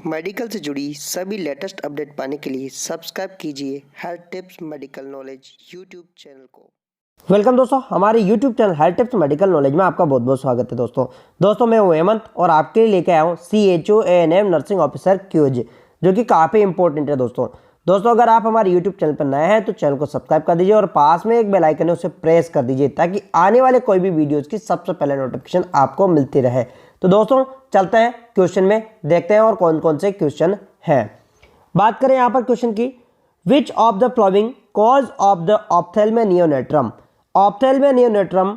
Medical से जुड़ी सभी लेटेस्ट अपडेट पाने के लिए सब्सक्राइब कीजिए health tips medical knowledge YouTube channel को। वेलकम दोस्तों, हमारे YouTube channel health tips medical knowledge में आपका बहुत बहुत स्वागत है। दोस्तों मैं हूं हेमंत और आपके लिए लेके आया हूं CHOANM नर्सिंग ऑफिसर क्यूज, जो कि काफ़ी इंपॉर्टेंट है। दोस्तों अगर आप हमारे यूट्यूब चैनल पर नए हैं तो चैनल को सब्सक्राइब कर दीजिए और पास में एक बेल आइकन है उसे प्रेस कर दीजिए, ताकि आने वाले कोई भी वीडियोज़ की सबसे पहले नोटिफिकेशन आपको मिलती रहे। तो दोस्तों चलते हैं क्वेश्चन में, देखते हैं और कौन कौन से क्वेश्चन हैं। बात करें यहाँ पर क्वेश्चन की, which of the following cause of the ophthalmia neonatorum, ophthalmia neonatorum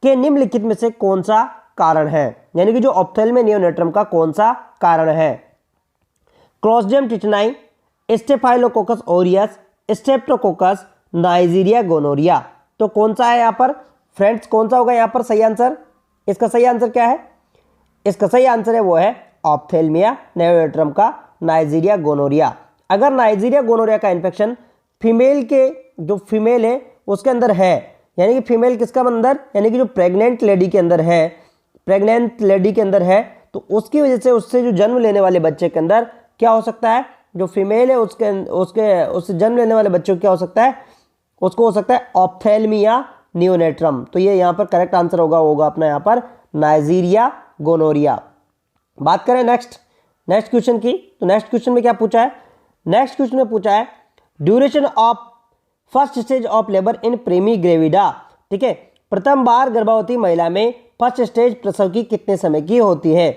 के निम्नलिखित में से कौन सा कारण है, यानी कि जो ऑप्थेल्मिया नियोनेट्रम का कौन सा कारण है। Clostridium tetani, staphylococcus aureus, streptococcus, neisseria gonorrhoea. तो कौन सा है यहाँ पर फ्रेंड्स, कौन सा होगा यहाँ पर सही आंसर? इसका सही आंसर क्या है? इसका सही आंसर है वो है ऑप्थेल्मिया नियोनेट्रम का नाइजीरिया गोनोरिया। अगर नाइजीरिया गोनोरिया का इन्फेक्शन फीमेल के, जो फीमेल है उसके अंदर है, यानी कि फीमेल किसका अंदर, यानी कि जो प्रेग्नेंट लेडी के अंदर है, प्रेग्नेंट लेडी के अंदर है, तो उसकी वजह से उससे जो जन्म लेने वाले बच्चे के अंदर क्या हो सकता है, जो फीमेल है उससे जन्म लेने वाले बच्चों को क्या हो सकता है, उसको हो सकता है ऑप्थेल्मिया नियोनेट्रम। तो ये यहाँ पर करेक्ट आंसर होगा अपना यहाँ पर नाइजीरिया गोनोरिया। बात करें नेक्स्ट क्वेश्चन की, तो नेक्स्ट क्वेश्चन में क्या पूछा है? नेक्स्ट क्वेश्चन में पूछा है duration of first stage of labour in primigravida. ठीक है, प्रथम बार गर्भवती महिला में फर्स्ट स्टेज प्रसव की कितने समय की होती है?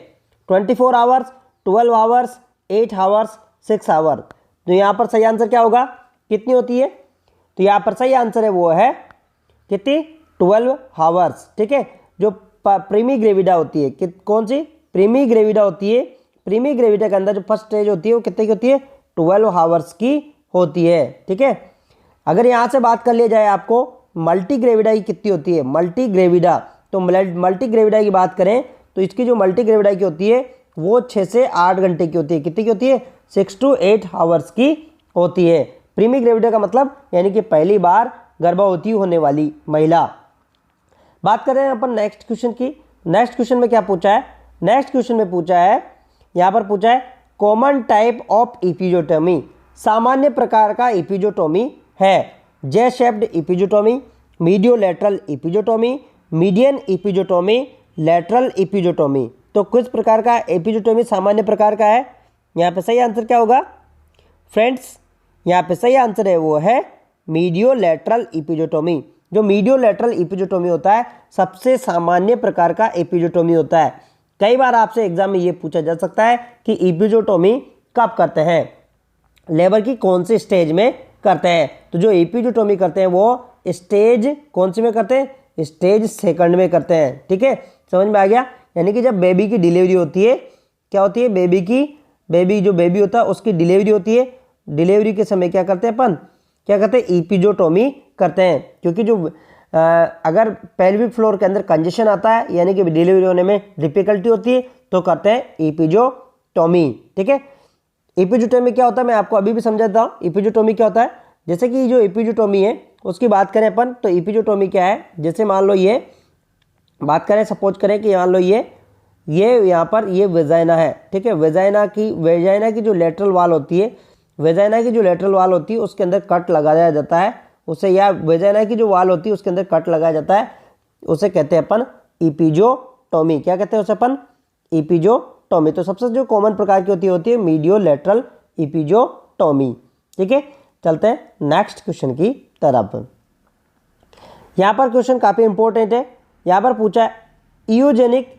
24 आवर्स, 12 आवर्स, 8 आवर्स, 6 आवर। तो यहाँ पर सही आंसर क्या होगा, कितनी होती है? तो यहाँ पर सही आंसर है वो है कितनी, 12 आवर्स। ठीक है, जो प्रीमी ग्रेविडा होती है, कौन सी प्रीमी ग्रेविडा होती है, प्रीमी ग्रेविडा के अंदर जो फर्स्ट स्टेज होती है वो कितने की होती है, 12 आवर्स की होती है। ठीक है, अगर यहाँ से बात कर लिया जाए आपको मल्टी ग्रेविडा की कितनी होती है, मल्टी ग्रेविडा, तो मल्टी ग्रेविडा की बात करें तो इसकी जो मल्टी ग्रेविडा की होती है वो 6 से 8 घंटे की होती है। कितनी की होती है? 6 to 8 आवर्स की होती है। प्रीमी ग्रेविडा का मतलब यानी कि पहली बार गर्भवती होने वाली महिला। बात करें अपन नेक्स्ट क्वेश्चन की, नेक्स्ट क्वेश्चन में क्या पूछा है? नेक्स्ट क्वेश्चन में पूछा है, यहाँ पर पूछा है कॉमन टाइप ऑफ इपिजोटोमी, सामान्य प्रकार का इपिजोटोमी है जे शेप्ड इपिजोटोमी, मीडियोलैटरल इपिजोटोमी, मीडियन इपिजोटोमी, लैटरल इपिजोटोमी। तो किस प्रकार का एपिजोटोमी सामान्य प्रकार का है? यहाँ पे सही आंसर क्या होगा फ्रेंड्स? यहाँ पे सही आंसर है वो है मीडियोलैटरल इपिजोटोमी। जो मीडियोलैटरल इपिजोटोमी होता है सबसे सामान्य प्रकार का एपिजोटोमी होता है। कई बार आपसे एग्जाम में ये पूछा जा सकता है कि इपिजोटोमी कब करते हैं, लेबर की कौन सी स्टेज में करते हैं। तो जो एपिजोटोमी करते हैं वो स्टेज कौन सी में करते हैं? स्टेज सेकंड में करते हैं। ठीक है, समझ में आ गया? यानी कि जब बेबी की डिलीवरी होती है, क्या होती है, बेबी होता है उसकी डिलीवरी होती है, डिलीवरी के समय क्या करते हैं अपन, क्या करते हैं, इपिजोटोमी करते हैं। क्योंकि जो अगर पेल्विक फ्लोर के अंदर कंजेशन आता है, यानी कि डिलीवरी होने में डिफिकल्टी होती है, तो करते हैं इपिजोटोमी। ठीक है, इपिजोटोमी क्या होता है मैं आपको अभी भी समझाता हूँ। इपिजोटोमी क्या होता है, जैसे कि जो इपिजोटोमी है उसकी बात करें अपन, तो इपिजोटोमी क्या है, जैसे मान लो ये बात करें, सपोज करें कि मान लो ये यहाँ पर ये वेजाइना है। ठीक है, वेजाइना की जो लेटरल वाल होती है, वेजाइना की जो लेटरल वाल होती है उसके अंदर कट लगाया जाता है उसे, या वेजाइना की जो वाल होती है उसके अंदर कट लगाया जाता है, उसे कहते हैं अपन इपिजोटोमी। क्या कहते हैं उसे अपन? इपिजोटोमी। तो सबसे जो कॉमन प्रकार की होती है मीडियोलैटरल इपिजोटोमी। ठीक है, चलते हैं नेक्स्ट क्वेश्चन की तरफ। यहाँ पर क्वेश्चन काफ़ी इंपॉर्टेंट है। यहाँ पर पूछा है यूजेनिक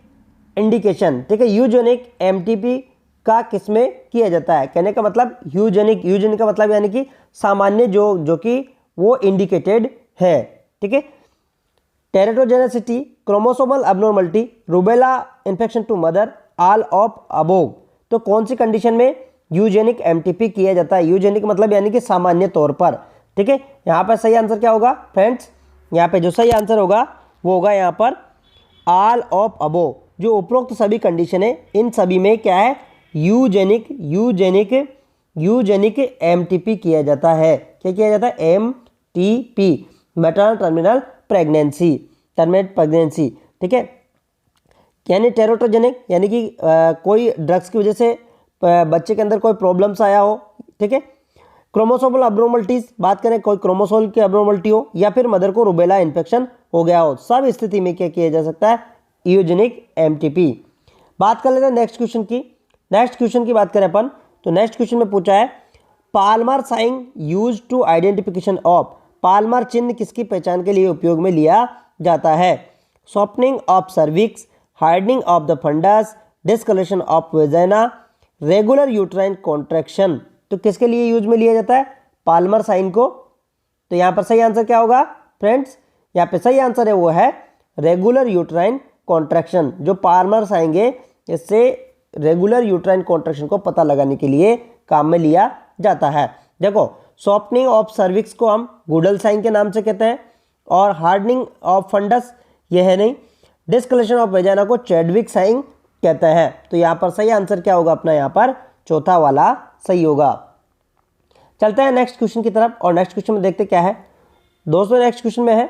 इंडिकेशन। ठीक है, यूजेनिक एमटीपी का किसमें किया जाता है? कहने का मतलब यूजेनिक का मतलब यानी कि सामान्य, जो कि वो इंडिकेटेड है। ठीक है, teratogenicity, chromosomal abnormality, rubella infection to mother, all of above. तो कौन सी कंडीशन में यूजेनिक एमटीपी किया जाता है? यूजेनिक मतलब यानी कि सामान्य तौर पर। ठीक है, यहाँ पर सही आंसर क्या होगा फ्रेंड्स? यहाँ पे जो सही आंसर होगा वो होगा यहाँ पर ऑल ऑफ अबोव। जो उपरोक्त सभी कंडीशन है इन सभी में क्या है, यूजेनिक एमटीपी किया जाता है। क्या किया जाता है? MTP, maternal terminal pregnancy. ठीक है, यानी टेरोटोजेनिक यानी कि कोई ड्रग्स की वजह से बच्चे के अंदर कोई प्रॉब्लम्स आया हो, ठीक है, क्रोमोसोमल अब्नॉर्मलिटीज बात करें, कोई क्रोमोसोम की अब्नॉर्मलिटी हो, या फिर मदर को रुबेला इन्फेक्शन हो गया हो, सब स्थिति में क्या किया जा सकता है, यूजेनिक एमटीपी। बात कर लेते हैं नेक्स्ट क्वेश्चन की। नेक्स्ट क्वेश्चन की बात करें अपन तो नेक्स्ट क्वेश्चन में पूछा है palmar sign use to identification of, palmar चिन्ह किसकी पहचान के लिए उपयोग में लिया जाता है, softening of cervix, hardening of the fundus, discolouration of vagina, regular uterine contraction. तो किसके लिए यूज में लिया जाता है पाल्मर साइन को? तो यहाँ पर सही आंसर क्या होगा फ्रेंड्स, यहाँ पे सही आंसर है वो है रेगुलर यूट्राइन कॉन्ट्रैक्शन। जो पाल्मर साइन है इससे रेगुलर यूट्राइन कॉन्ट्रैक्शन को पता लगाने के लिए काम में लिया जाता है। देखो सॉफ्टनिंग ऑफ सर्विक्स को हम गुडल साइन के नाम से कहते हैं, और हार्डनिंग ऑफ फंडस ये है नहीं, डिस्कलेशन ऑफ वेजाइना को चैडविक साइन कहते हैं। तो यहाँ पर सही आंसर क्या होगा अपना, यहाँ पर चौथा वाला सही होगा। चलते हैं नेक्स्ट क्वेश्चन की तरफ, और नेक्स्ट क्वेश्चन में देखते क्या है दोस्तों। नेक्स्ट क्वेश्चन में है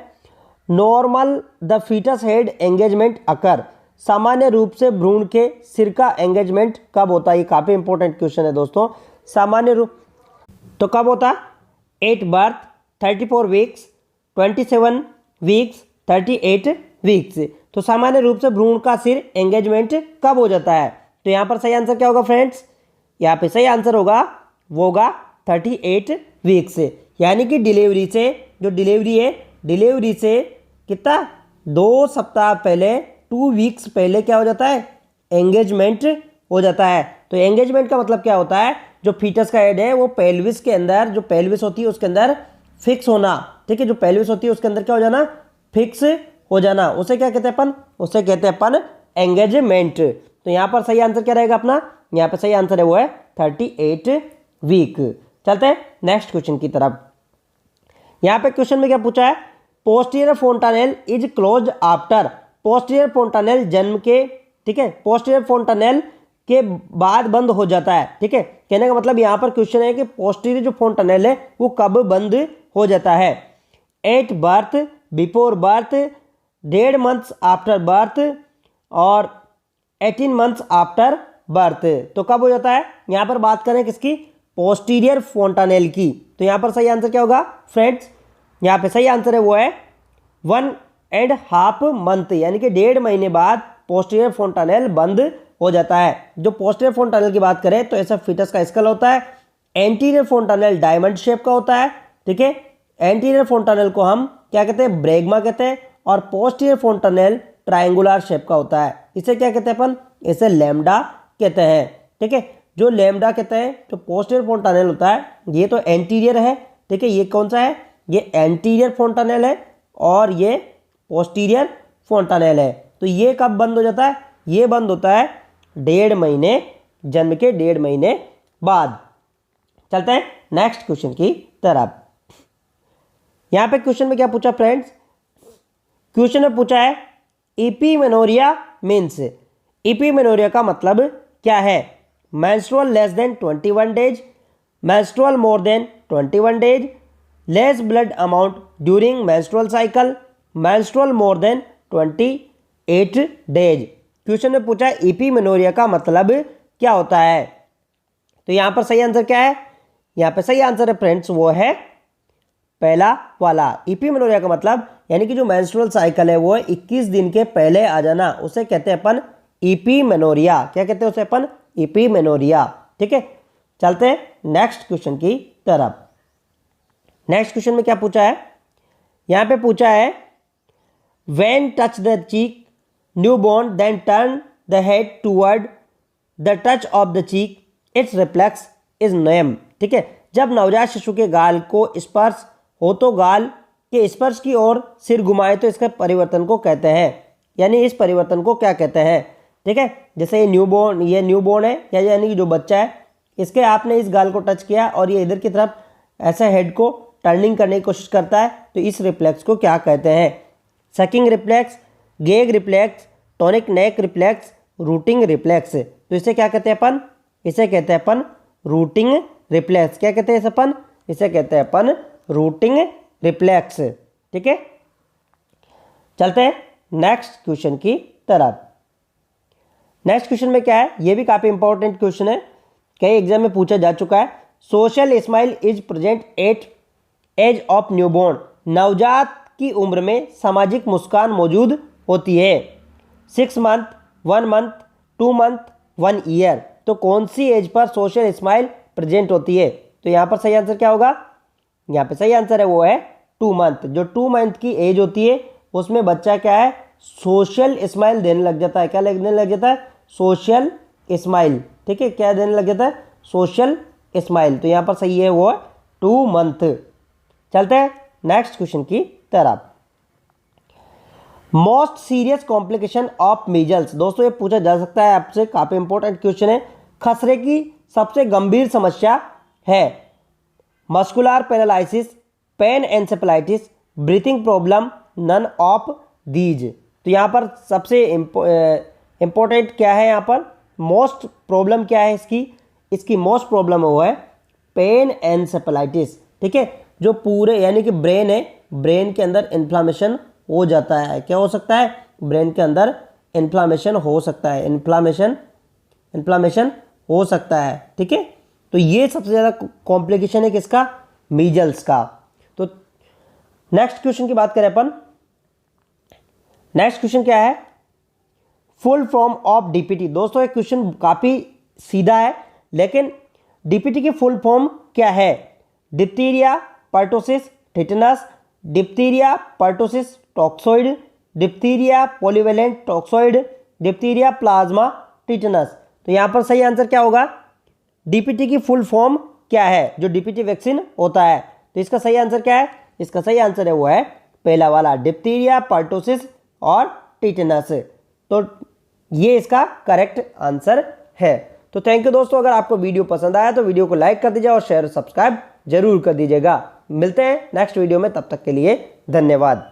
normal the fetus head engagement occur, सामान्य रूप से भ्रूण के सिर का एंगेजमेंट कब होता है? ये काफी इंपॉर्टेंट क्वेश्चन है दोस्तों। सामान्य रूप तो कब होता है? 8 बर्थ, 34 वीक्स, 27 वीक्स, 38 वीक्स। तो सामान्य रूप से भ्रूण का सिर एंगेजमेंट कब हो जाता है? तो यहाँ पर सही आंसर क्या होगा फ्रेंड्स, यहाँ पे सही आंसर होगा वो होगा 38 वीक्स, यानी कि डिलीवरी से, जो डिलीवरी है डिलीवरी से कितना 2 सप्ताह पहले, 2 वीक्स पहले क्या हो जाता है, एंगेजमेंट हो जाता है। तो एंगेजमेंट का मतलब क्या होता है, जो फीटस का हेड है वो पेल्विस के अंदर, जो पेल्विस होती है उसके अंदर फिक्स होना, ठीक है, जो पेल्विस होती है उसके अंदर क्या हो जाना, फिक्स हो जाना, उसे क्या कहते हैं अपन, उसे कहते हैं अपन एंगेजमेंट। तो यहाँ पर सही आंसर क्या रहेगा अपना, यहाँ पर सही आंसर है वो है 38 वीक। चलते हैं नेक्स्ट क्वेश्चन की तरफ। यहाँ पे क्वेश्चन में क्या पूछा है, posterior fontanelle is closed after, posterior fontanelle जन्म के, ठीक है, पोस्टीरियर फोंटानेल के बाद बंद हो जाता है, ठीक है। कहने का मतलब यहाँ पर क्वेश्चन है कि पोस्टीरियर जो फोंटानेल है वो कब बंद हो जाता है, 8 birth, before birth, 1.5 months after birth, और 18 मंथ्स आफ्टर बर्थ। तो कब हो जाता है, यहाँ पर बात करें किसकी, पोस्टीरियर फोंटानेल की। तो यहाँ पर सही आंसर क्या होगा फ्रेंड्स, यहाँ पे सही आंसर है वो है 1.5 मंथ, यानी कि 1.5 महीने बाद पोस्टीरियर फोंटानेल बंद हो जाता है। जो पोस्टीरियर फोंटानेल की बात करें तो ऐसा फीटस का स्कल होता है, एंटीरियर फोंटानेल डायमंड शेप का होता है, ठीक है। एंटीरियर फोंटानेल को हम क्या कहते हैं, ब्रेगमा कहते हैं, और पोस्टीरियर फोंटानेल ट्रायंगुलर शेप का होता है, इसे क्या कहते हैं अपन, इसे लैम्डा कहते हैं, ठीक है। जो लैम्डा कहते हैं, जो पोस्टीरियर फोंटानेल होता है ये तो एंटीरियर है, ठीक है, ये कौन सा है, ये एंटीरियर फोंटानेल है, और ये पोस्टीरियर फोंटानेल है। तो ये कब बंद हो जाता है, ये बंद होता है 1.5 महीने, जन्म के 1.5 महीने बाद। चलते हैं नेक्स्ट क्वेश्चन की तरफ। यहाँ पे क्वेश्चन में क्या पूछा फ्रेंड्स, क्वेश्चन में पूछा है इपीमेनोरिया मीन्स, इपीमेनोरिया का मतलब क्या है, menstrual less than 21 days, menstrual more than 21 days, less blood amount during menstrual cycle, menstrual more than 28 days. Question में पूछा है इपीमेनोरिया का मतलब क्या होता है। तो यहाँ पर सही आंसर क्या है, यहाँ पे सही आंसर है फ्रेंड्स वो है पहला वाला। इपीमेनोरिया का मतलब यानी कि जो मेंस्ट्रुअल साइकिल है वो 21 दिन के पहले आ जाना, उसे कहते हैं अपन इपीमेनोरिया। क्या कहते हैं उसे अपन, इपीमेनोरिया, ठीक है। चलते हैं नेक्स्ट क्वेश्चन की तरफ। नेक्स्ट क्वेश्चन में क्या पूछा है, यहाँ पे पूछा है when touch the cheek newborn then turn the head toward the touch of the cheek its reflex is name, ठीक है। जब नवजात शिशु के गाल को स्पर्श हो तो गाल के स्पर्श की ओर सिर घुमाए तो इसके परिवर्तन को कहते हैं, यानी इस परिवर्तन को क्या कहते हैं, ठीक है। जैसे ये न्यूबॉर्न है, या यानी कि जो बच्चा है, इसके आपने इस गाल को टच किया और ये इधर की तरफ ऐसे हेड को टर्निंग करने की कोशिश करता है, तो इस रिफ्लेक्स को क्या कहते हैं, सकिंग रिफ्लेक्स, गेग रिफ्लेक्स, टॉनिक नेक रिफ्लेक्स, रूटिंग रिफ्लेक्स। तो इसे क्या कहते हैं अपन, इसे कहते हैं अपन रूटिंग रिफ्लेक्स। क्या कहते हैं इसे अपन, इसे कहते हैं अपन रूटिंग रिफ्लेक्स, ठीक है। चलते हैं नेक्स्ट क्वेश्चन की तरफ। नेक्स्ट क्वेश्चन में क्या है, ये भी काफी इंपॉर्टेंट क्वेश्चन है। कई एग्जाम में पूछा जा चुका है। Social smile is present at age of newborn, नवजात की उम्र में सामाजिक मुस्कान मौजूद होती है। 6 मंथ, 1 मंथ, 2 मंथ, 1 ईयर, तो कौन सी एज पर सोशल स्माइल प्रेजेंट होती है? तो यहाँ पर सही आंसर क्या होगा? यहाँ पे सही आंसर है वो है 2 मंथ। जो 2 मंथ की एज होती है उसमें बच्चा क्या है, सोशल स्माइल देने लग जाता है। क्या देने लग जाता है? Social smile. ठीक है, क्या देने लग जाता है? Social smile. तो यहाँ पर सही है वो 2 मंथ। चलते हैं नेक्स्ट क्वेश्चन की तरफ। Most serious complication of measles, दोस्तों ये पूछा जा सकता है आपसे, काफी इंपॉर्टेंट क्वेश्चन है। खसरे की सबसे गंभीर समस्या है muscular paralysis, pain encephalitis, breathing problem, none of these. तो यहाँ पर सबसे इंपॉर्टेंट क्या है? यहाँ पर मोस्ट प्रॉब्लम क्या है इसकी मोस्ट प्रॉब्लम वो है पेन एन्सेफेलाइटिस। ठीक है, जो पूरे यानी कि ब्रेन है, ब्रेन के अंदर इन्फ्लामेशन हो जाता है। क्या हो सकता है? ब्रेन के अंदर इन्फ्लामेशन हो सकता है, इन्फ्लामेशन हो सकता है। ठीक है, तो ये सबसे ज़्यादा कॉम्प्लिकेशन है किसका? मीजल्स का। तो नेक्स्ट क्वेश्चन की बात करें अपन। नेक्स्ट क्वेश्चन क्या है? Full form of DPT. दोस्तों ये क्वेश्चन काफ़ी सीधा है, लेकिन डीपीटी की फुल फॉर्म क्या है? Diphtheria, pertussis, tetanus, diphtheria, pertussis, toxoid, diphtheria, polyvalent toxoid, diphtheria, plasma, tetanus. तो यहाँ पर सही आंसर क्या होगा? डीपीटी की फुल फॉर्म क्या है जो डीपीटी वैक्सीन होता है? तो इसका सही आंसर क्या है? इसका सही आंसर है वो है पहला वाला, डिप्थीरिया, पर्टोसिस और टिटनस। तो ये इसका करेक्ट आंसर है। तो थैंक यू दोस्तों, अगर आपको वीडियो पसंद आया तो वीडियो को लाइक कर दीजिए और शेयर सब्सक्राइब जरूर कर दीजिएगा। मिलते हैं नेक्स्ट वीडियो में, तब तक के लिए धन्यवाद।